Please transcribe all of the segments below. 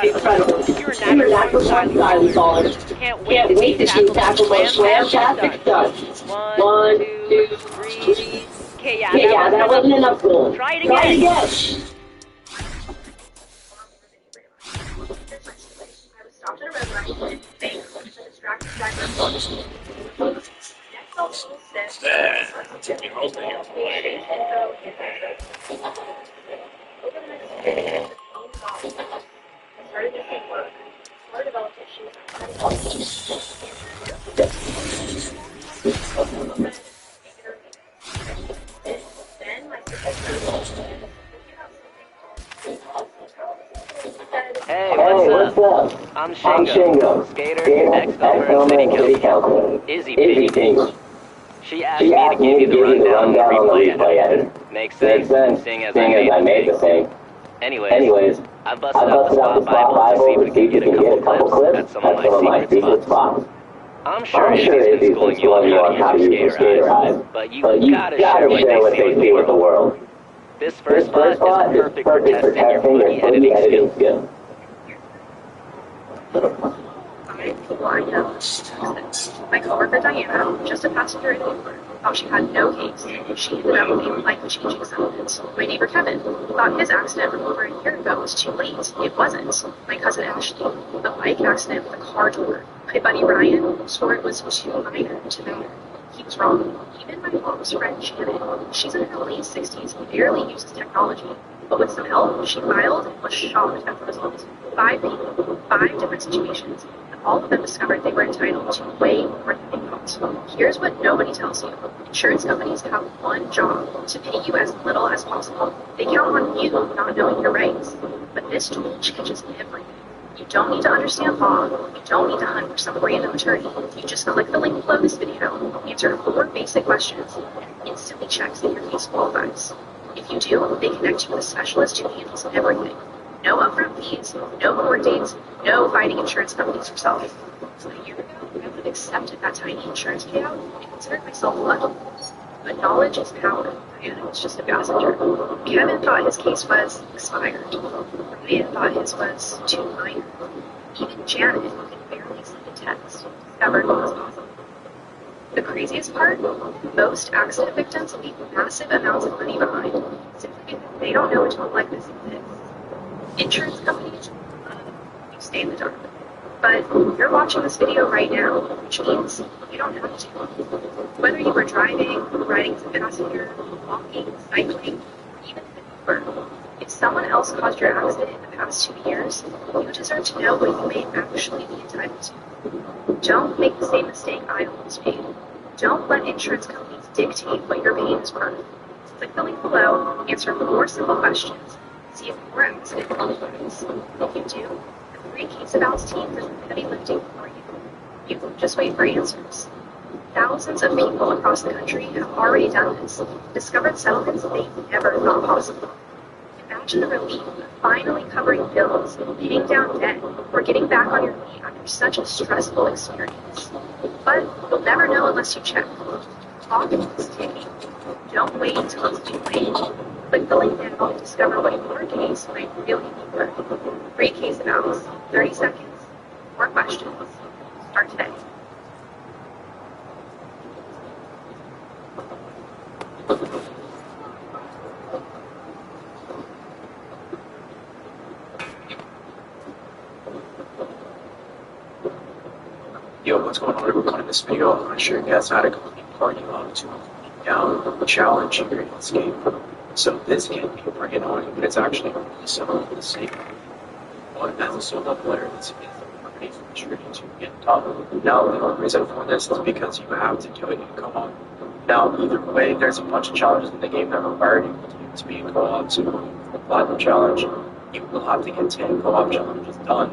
Incredible. You're a natural silent baller. Can't wait to see tackle those slam traffic stunts. One, two, three. Okay, yeah, that wasn't enough goal. Try it again. Hey, what's up? I'm Shingo, skater, ex-Elmer City Councilman. Izzy thinks. She asked me to give you the rundown on the replay editor. Makes sense, seeing as I made the thing. Anyways, I busted out the spot Bible to see if we can get a couple clips at some of my secret spots. I'm sure Izzy's been schooling you on how to use your skater eyes, but you gotta share what they see with the world. This first spot is perfect for testing your funny editing skills. My coworker Diana, just a passenger in Uber, thought she had no case. She ended up with a life-changing settlement. My neighbor Kevin thought his accident from over a year ago was too late. It wasn't. My cousin Ashley, the bike accident with a car door. My buddy Ryan swore it was too minor to matter. He was wrong. Even my mom's friend Shannon, she's in her late 60s and barely uses technology. But with some help, she filed and was shocked at the result. 5 people, 5 different situations, and all of them discovered they were entitled to way more than they thought. Here's what nobody tells you. Insurance companies have one job, to pay you as little as possible. They count on you not knowing your rights. But this tool changes everything. You don't need to understand law. You don't need to hunt for some random attorney. You just click the link below this video, answer 4 basic questions, and it instantly checks that your case qualifies. If you do, they connect you with a specialist who handles everything. No upfront fees, no court dates, no fighting insurance companies yourself. So a year ago, I would have accepted that tiny insurance payout and considered myself lucky. But knowledge is power, and I was just a passenger. Kevin thought his case was expired. Ryan thought his was too minor. Even Janet, who could barely send a text, discovered what was possible. The craziest part? Most accident victims leave massive amounts of money behind, simply because they don't know a tool like this exists. Insurance companies, you stay in the dark. But you're watching this video right now, which means you don't have to. Whether you were driving, riding as a passenger, walking, cycling, or even in an Uber, if someone else caused your accident in the past 2 years, you deserve to know what you may actually be entitled to. Don't make the same mistake I almost made. Don't let insurance companies dictate what your pain is worth. Click the link below, answer 4 simple questions, see if your accident qualifies. If you do, the Free Case Evals team does the heavy lifting for you. You can just wait for answers. Thousands of people across the country have already done this, discovered settlements they never thought possible. Imagine the relief of finally covering bills, paying down debt, or getting back on your feet after such a stressful experience. But you'll never know unless you check. Talk is ticking. Don't wait until it's too late. Click the link now to discover what your case might really be worth. Free Case Evals, 30 seconds, 4 questions. Start today. Yo, what's going on everyone? In this video, I'm going to show you guys how to complete party log to complete down the challenge here in this game. So this can be pretty annoying, but it's actually really simple to the same. But as a solo player, it's pretty frustrating to get done. Now, the reason for this is because you have to do it in co-op. Now, either way, there's a bunch of challenges in the game that require you to be in co-op. So, for the Platinum Challenge, you will have to get 10 co-op challenges done.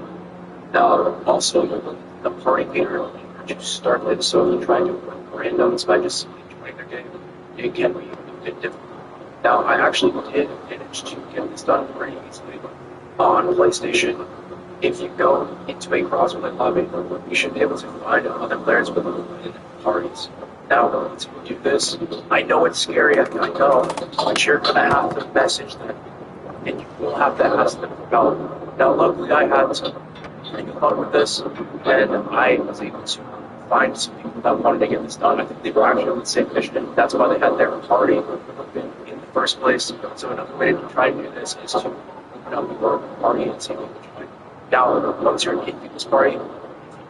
Now, also, the party leader to start this, so if you try to run randoms by just joining their game, it can be a bit difficult. Now, I actually did manage to get this done pretty easily on PlayStation. If you go into a crossplay lobby, you should be able to find other players within parties. Now, once you do this, I know it's scary, I know, but you're going to have to message them, and you will have to ask them for help. Now, luckily, I had to pretty good luck with this, and I was able to find some people that wanted to get this done. I think they were actually on the same mission. That's why they had their party in the first place. So another way to try and do this is to open up your party and see people join. Now, once you're in people's party, if you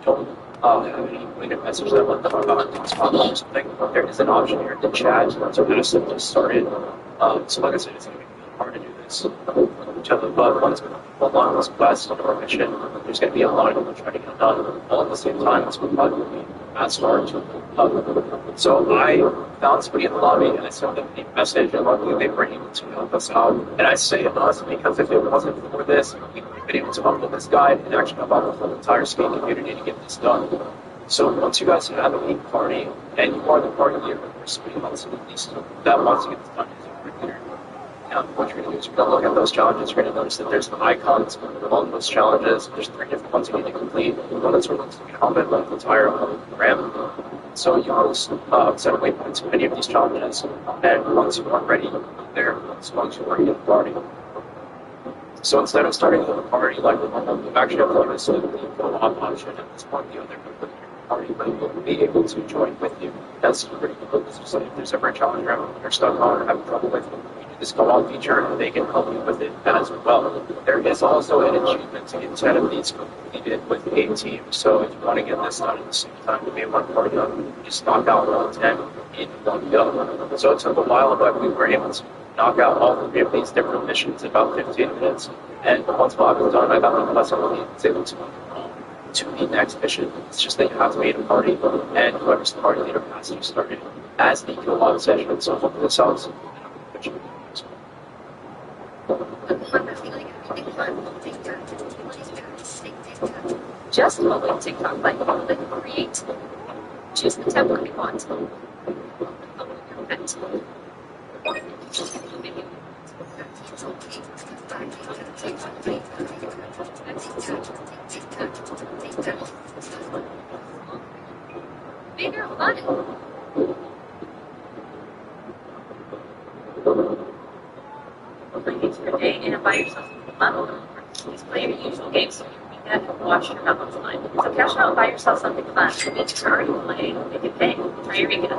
don't have any way to message them, let them about Hotspot or something, there is an option here in the chat to ask them to start it. So like I said, it's going to be really hard to do this. But once people on this quest or mission, there's going to be a lot of people trying to get it done all at the same time. It's probably as hard to So I found somebody in the lobby and I sent them a message, and luckily they were able to help us out. And I say us because if it wasn't for this, we would have been able to upload this guide and actually help out the whole entire skate community to get this done. So once you guys have a league party and you are the party leader, there's somebody else at least that wants to get this done as a party leader. Now, what you're going to do is you're going to look at those challenges. You're going to notice that there's some icons on those challenges. There's 3 different ones you need to complete. One that's related to helmet, like the entire ramp. So you will set waypoints for any of these challenges. And once you are ready, there, as long as you are in the party. So instead of starting with a party like normal, you actually have noticed the co-op option at this point. The other party will be able to join with you. That's pretty cool. So if there's ever a challenge you're stuck on or having trouble with, this co-op feature, and they can help you with it as well. There is also an achievement to get 10 of these completed with a team. So if you want to get this done at the same time to be one party up, you just knock out all 10 in one go. So it took a while, but we were able to knock out all 3 of these different missions in about 15 minutes. And once I was done, I got the plus and was able to the next mission. It's just that you have to meet a party, and whoever's the party leader has to start it as the co-op session. So hopefully this helps. Just follow TikTok button, click create. Choose the template you want. Upload your event. Bigger fun. Per day and buy yourself some fun. Please play your usual games so you can beat that and watch your numbers line. So cash out and buy yourself something fun. It means you're already playing, make it pay. Try your weekend.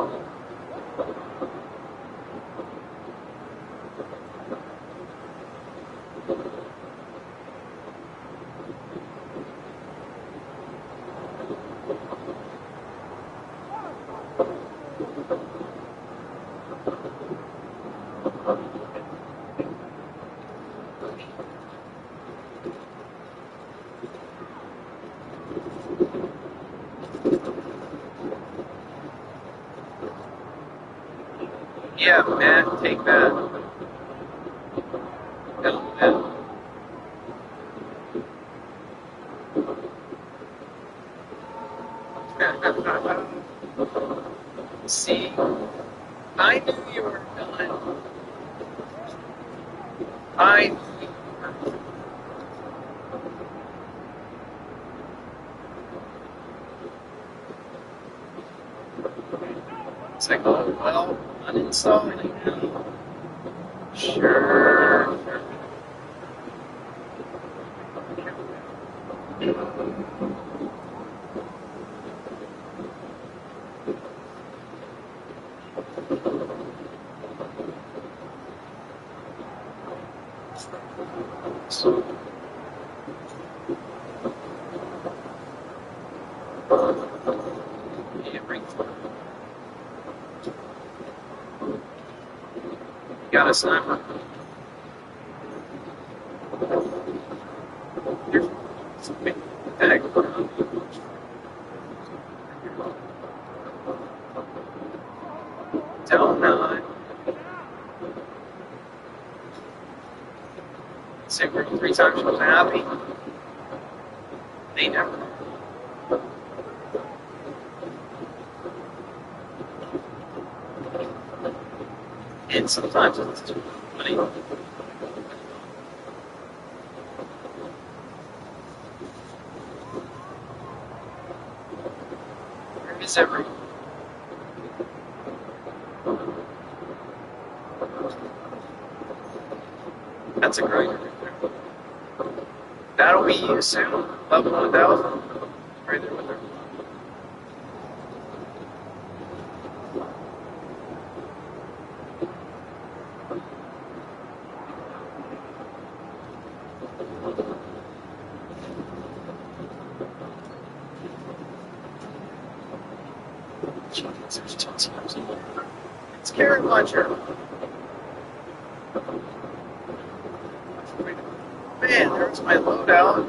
Yeah, Matt, take that. Hell, Matt. See, I knew you were done. I knew you were. It's like, oh, well, uninstalling now. Sure. So, yeah, bring got a sniper. Here's the heck. Don't not. Say girl 3 times she was happy. They never. And sometimes it's too funny. Where is everyone? That's a grinder right there. That'll be you soon. Level 1000. Right there with her. It's carrot launcher. Man, there's my loadout.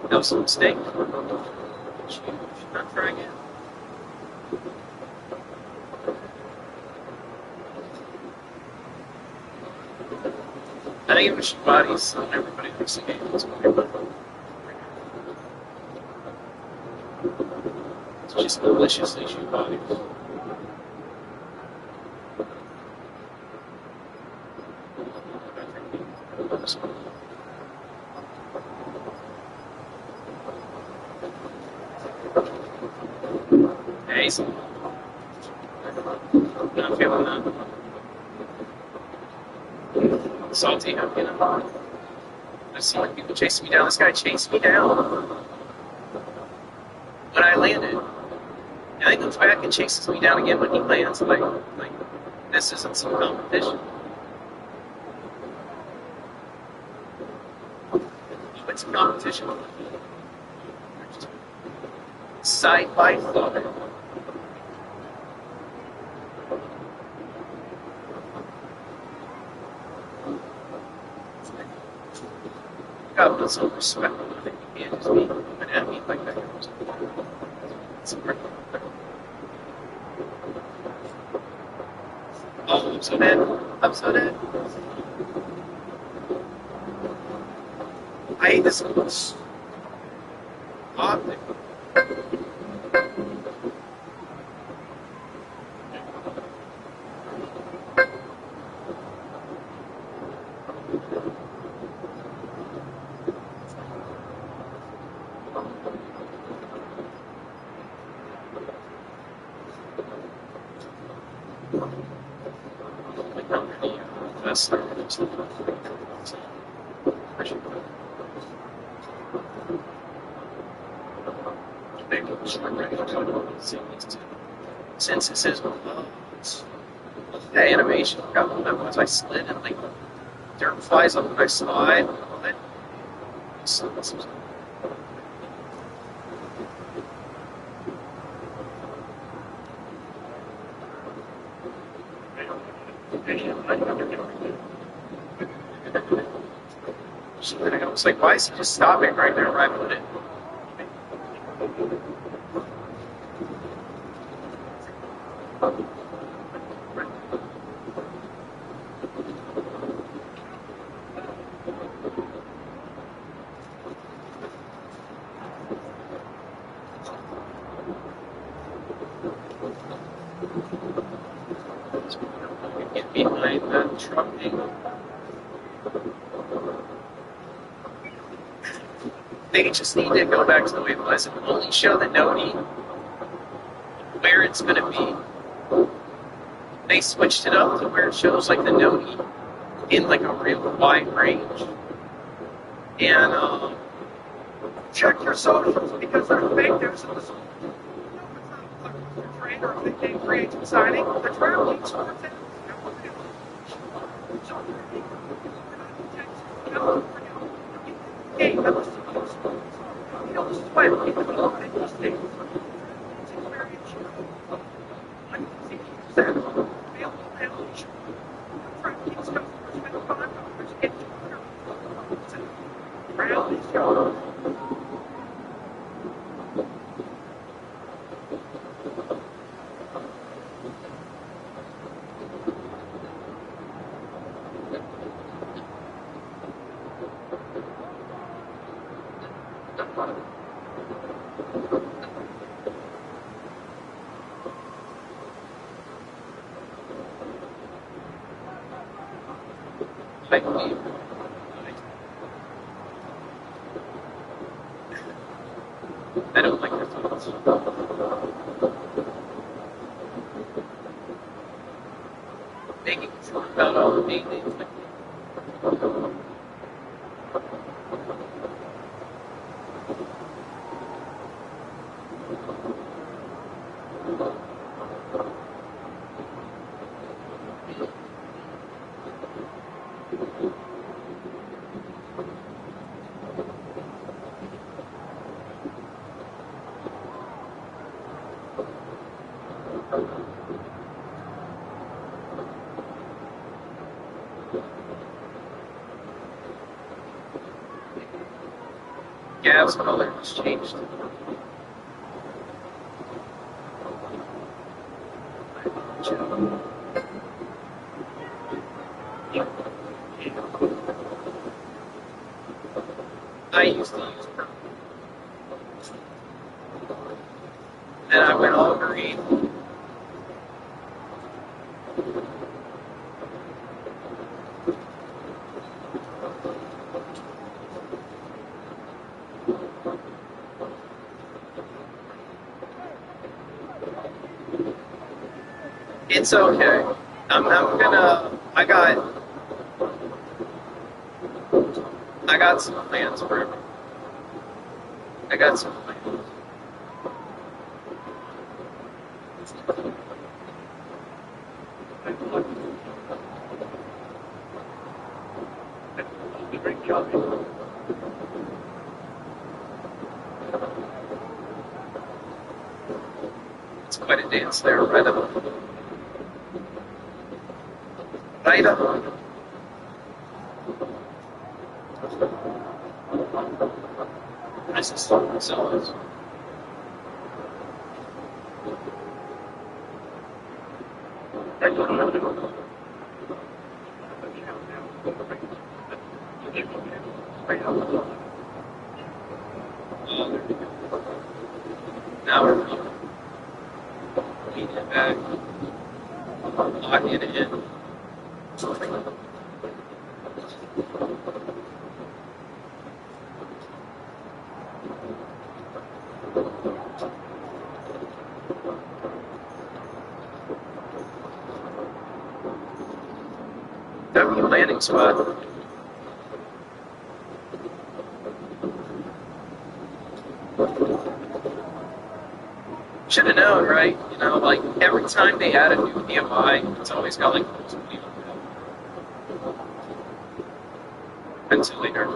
That was a mistake. Should not try again. I think it was shoot bodies on everybody who's the game. So just maliciously shoot bodies. Hey, so not feeling that. Salty, you know. I've seen like people chasing me down. This guy chased me down when I landed. And he comes back and chases me down again when he lands. Like this isn't some competition. It's a competition. Side by side. God put some respect on it. You can't just be coming at me like that. Oh, I'm so dead. I'm so dead. I hate this optic. Since it says that animation got one that once I slid and like dirt flies up and I slide. I was like, why is he just stopping right there where I put it? Get behind that truck. They just need to go back to the way it was and only show the Nodi where it's going to be. They switched it up to where it shows like the Nodi in like a real wide range. And check your socials because they're fake news in the social. Trainer of the game creates signing. The trail leads towards it. Game that was supposed to be. You know, this is why we keep it on in this state. It's experience. I can see that. Available now. Trying to keep customers spend $5 get $200. Round is yours. I don't like their thoughts. Making sure about all the maintenance. Gas color has changed. I used to use purple. And I went all green. It's okay. I got some plans for it. I got some plans. Great job. It's quite a dance there, right up. Right up. Nice to start myself. Now we're lean it back, lock it in. That would be a landing spot. Should have known, right? You know, like every time they add a new DMI, it's always got like ventilator.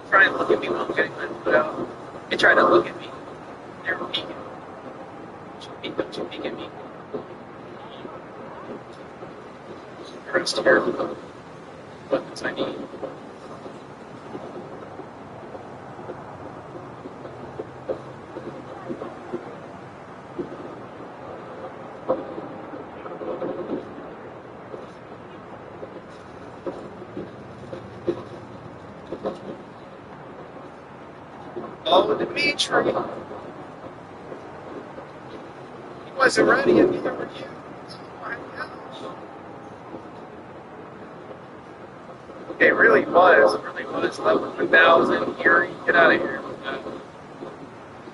try and look at me while I'm getting my foot out. They try to look at me. They're peeking. Don't you peek at me. Everyone's terrible. Weapons I need. Oh, Dimitri! He wasn't ready, and neither were you. Oh my gosh. It really was. It really was. Level 1000. Here, get out of here.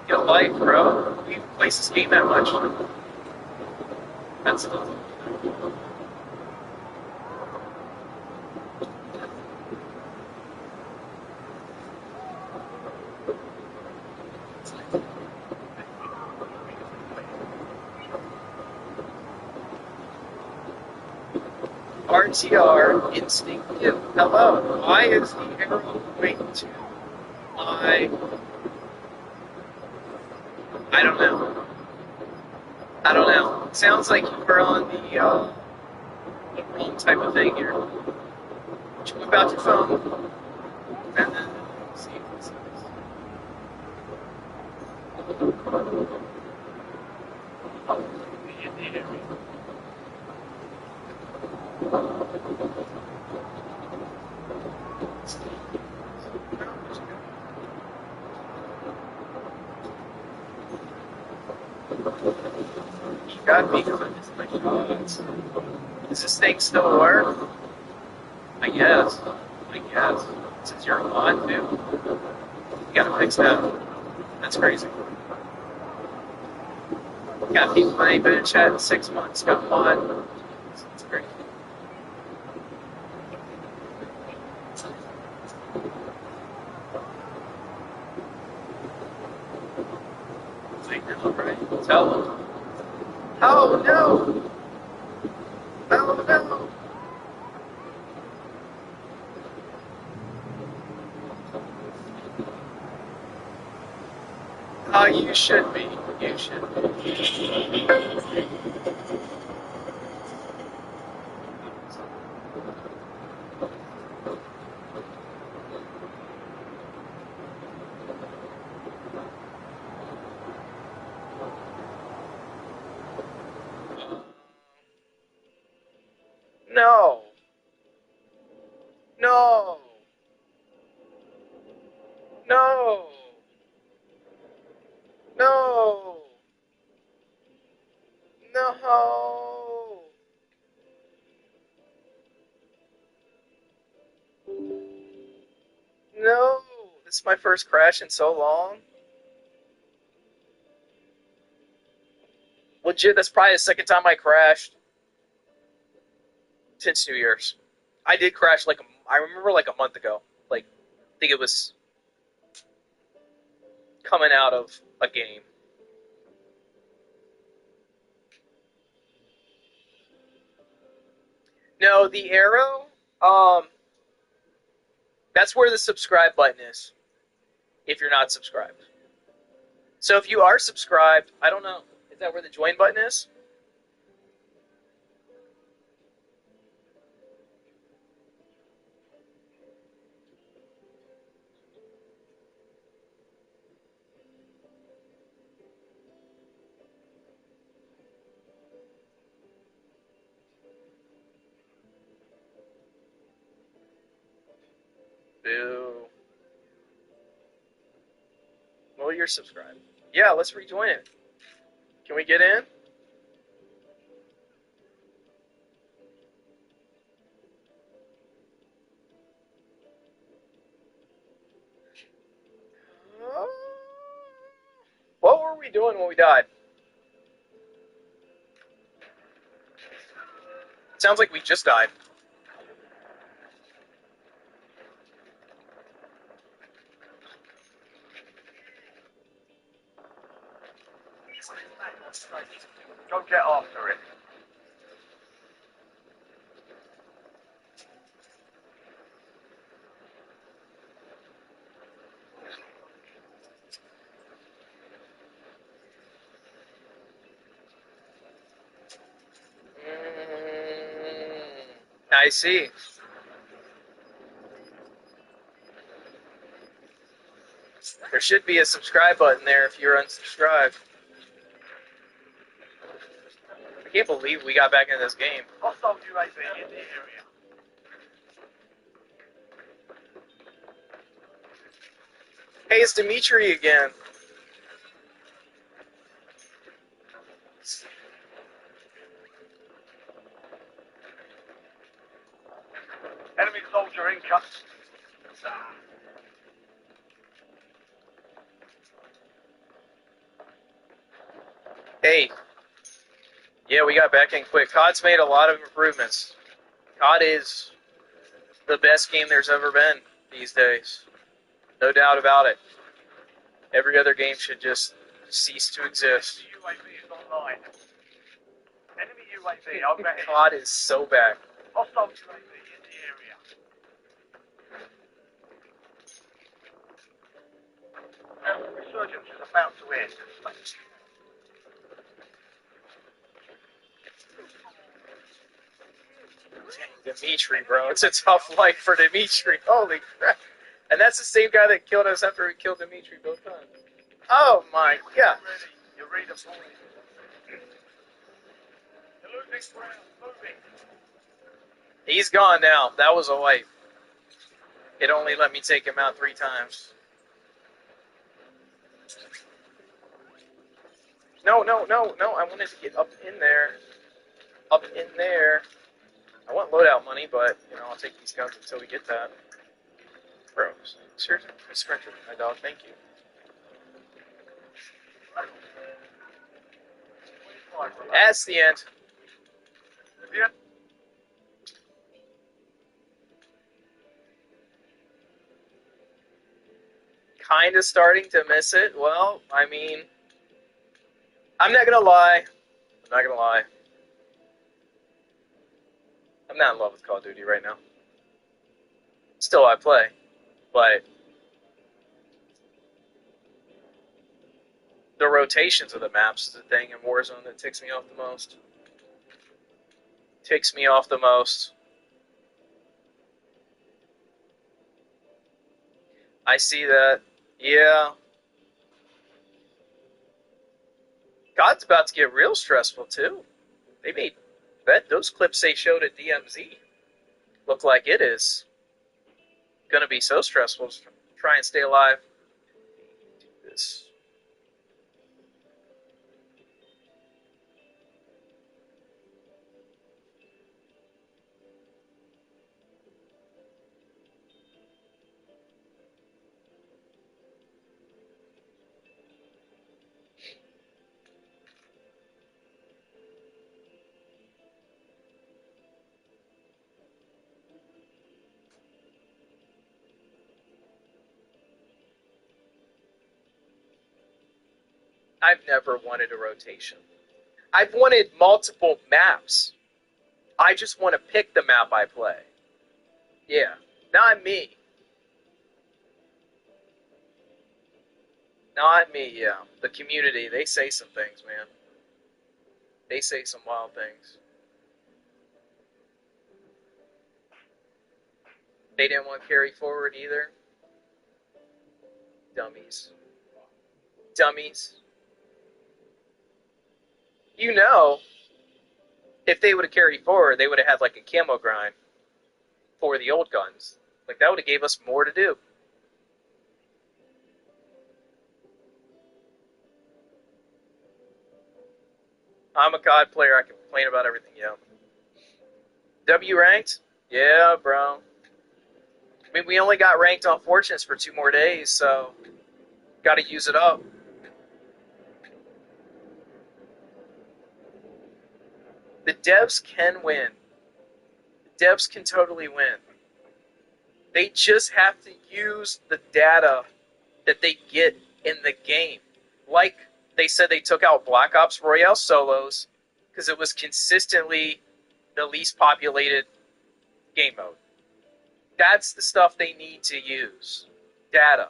Get a life, bro. We play this game that much. That's RTR instinctive. Hello. Why is the arrow going to my... I don't know. I don't know. It sounds like you were on the wrong type of thing here. Whip out your phone and then see what it says. You got me because I missed my shots. Does this thing still work? I guess. Since you're on too. You gotta fix that. That's crazy. Got people that ain't been in chat in 6 months. Got mod. It's great. Like, no, right? Tell them. Oh no! Oh no! Oh, you should be. You should be. No. No. No. No. No. No. This is my first crash in so long. Legit, that's probably the second time I crashed since New Year's. I did crash I remember like a month ago. Like, I think it was coming out of a game. No, the arrow, that's where the subscribe button is, if you're not subscribed. So if you are subscribed, I don't know, is that where the join button is? Boo. Well, you're subscribed. Yeah, let's rejoin it. Can we get in? What were we doing when we died? Sounds like we just died. Don't get after it. I see. There should be a subscribe button there if you're unsubscribed. I can't believe we got back into this game. Hostile UAV in the area. Hey, it's Dimitri again. Enemy soldier in cut. Hey. Yeah, we got back in quick. COD's made a lot of improvements. COD is the best game there's ever been these days. No doubt about it. Every other game should just cease to exist. UAV is online. Enemy UAV overhead. COD is so bad. Hostile UAV in the area. Resurgence is about to end. Dimitri, bro. It's a tough life for Dimitri. Holy crap. And that's the same guy that killed us after we killed Dimitri both times. Oh my god. You're ready to pull in. You're losing ground. Moving. He's gone now. That was a wipe. It only let me take him out 3 times. No. I wanted to get up in there. Up in there. I want loadout money, but, you know, I'll take these guns until we get that. Bro, seriously, you sprinted my dog. Thank you. That's the end. Yeah. Kind of starting to miss it. Well, I mean, I'm not gonna lie. I'm not in love with Call of Duty right now. Still, I play, but the rotations of the maps is the thing in Warzone that ticks me off the most. I see that. Yeah. God's about to get real stressful, too. They made those clips they showed at DMZ look like it is going to be so stressful to try and stay alive. Do this. I've never wanted a rotation. I've wanted multiple maps. I just want to pick the map I play. Yeah, not me. Not me, yeah. The community, they say some things, man. They say some wild things. They didn't want carry forward either. Dummies. You know, if they would have carried forward, they would have had like a camo grind for the old guns. Like, that would have gave us more to do. I'm a COD player. I can complain about everything, yeah. W ranked? Yeah, bro. I mean, we only got ranked on Fortunes for 2 more days, so got to use it up. The devs can win. The devs can totally win. They just have to use the data that they get in the game. Like they said they took out Black Ops Royale solos because it was consistently the least populated game mode. That's the stuff they need to use. Data.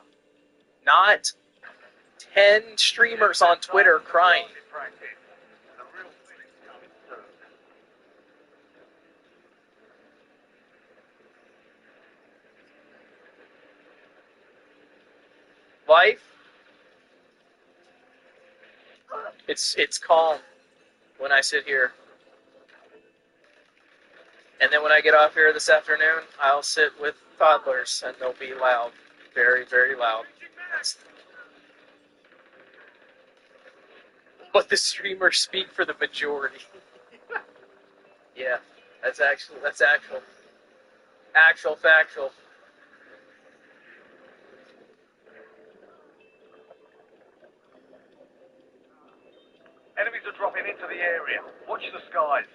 Not 10 streamers on Twitter crying. Life, it's calm when I sit here. And then when I get off here this afternoon, I'll sit with toddlers, and they'll be loud. Very, very loud. But the streamers speak for the majority. Yeah, that's actual. Actual factual. Enemies are dropping into the area. Watch the skies.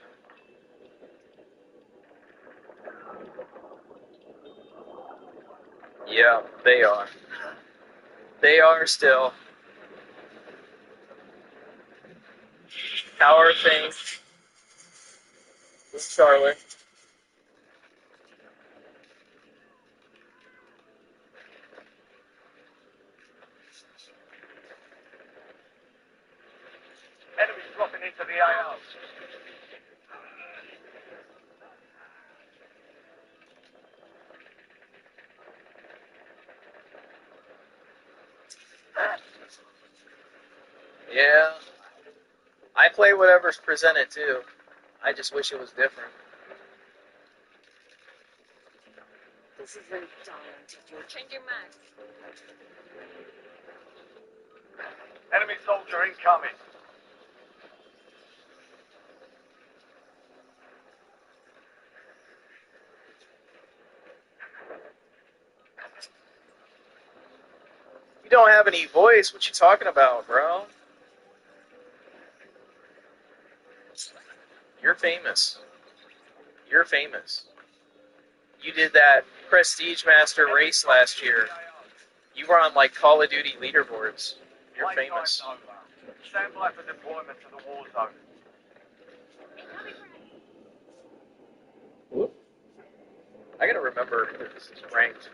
Yeah, they are. They are still. How are things with Charlotte? Enemies dropping into the AO. Yeah. I play whatever's presented too. I just wish it was different. This is very dying to do. Changing mags. Enemy soldier incoming. You don't have any voice. What you talking about, bro? You're famous. You're famous. You did that Prestige Master race last year. You were on like Call of Duty leaderboards. You're famous. Stand by for deployment to the war zone. I gotta remember this is ranked.